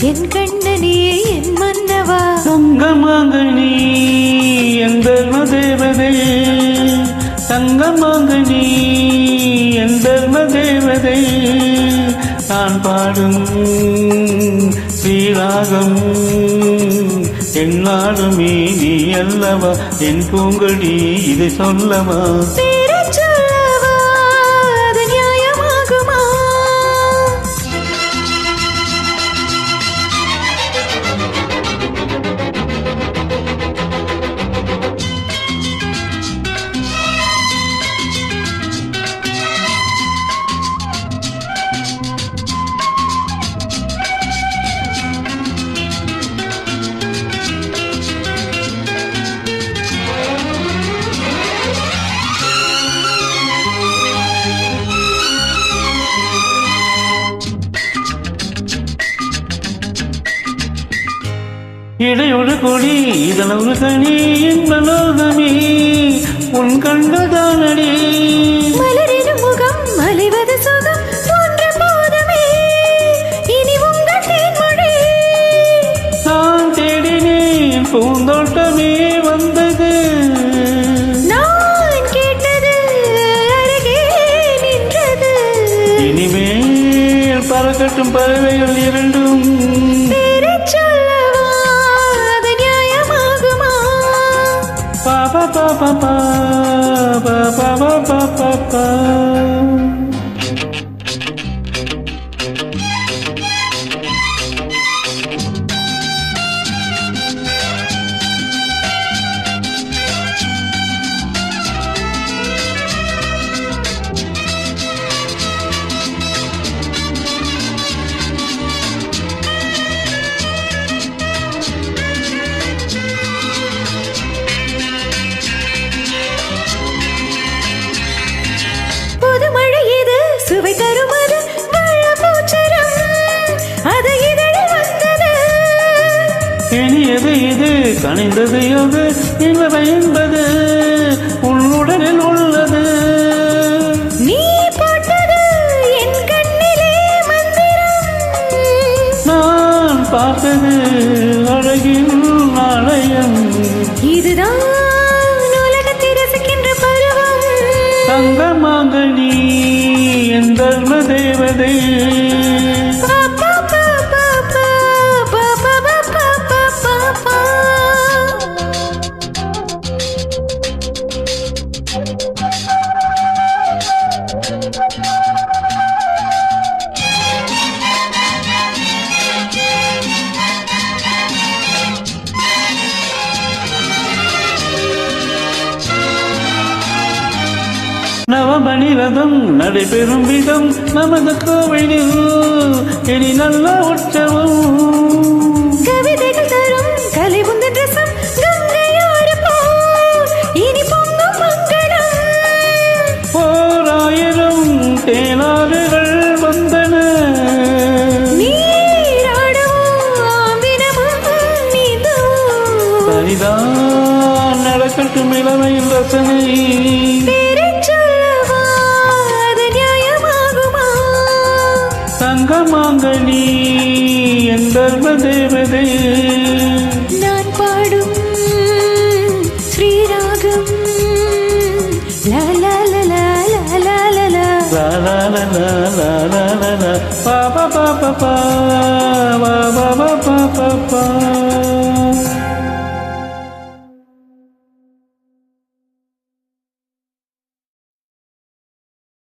என் கண்ணனே என் மன்னவா தங்கமாங்கனி என் தர்ம தேவதை தங்கமாங்கனி என் தர்ம தேவதை நான் பாடும் ஸ்ரீராகம் என்னாலுமே நீ அல்லவா என் பூங்கொடி இதை சொல்லவா இடையொரு கொடி இதனொரு தனி என்பலோகமே உன் கண்டதானடி மலரின் முகம் மலிவது சுகம் போன்ற போதுமே இனி உங்கள் தேன்மொழி நான் தேடினேன் பூந்தோட்டமே வந்தது நான் கேட்டது அருகே நின்றது இனிமேல் பறக்கட்டும் பறவைகள் இரண்டும் pa pa pa pa pa pa pa pa pa சுவை தருமது வள்ளப்பூச்சரம் அது இதழில் வந்தது இனியது இது கனிந்தது அது இன்பவை என்பது உன்னுடனில் உள்ளது நீ போட்டது என் கண்ணிலே மந்திரம் நான் பார்த்தது அழகின் ஆலயம் இதுதான் உலகத்தை ரசிக்கின்ற பருவம் தங்கமாங்கனி என் தர்ம தேவதை நவமணி ரதம் நடைபெறும் விதம் நமது கோவிலில் இனி நல்ல உற்சவம் கவிதைகள் தரும் கலை உந்த ரசம் கங்கையோடு போ இனி பொங்கும் மங்களம் ஓராயிரம் தேனாறுகள் வந்தன நீராடுவோம் தினமும் நீந்துவோம் சரிதான் நடக்கட்டும் இளமையில் ரசனை தங்கமாங்கனி என் தர்ம தேவதை நான் பாடும் ஸ்ரீராகம் லா லா லா லா லா லா லா லா லா லா லா லா லா லா லா பா பா பா பா பா பா பா பா பா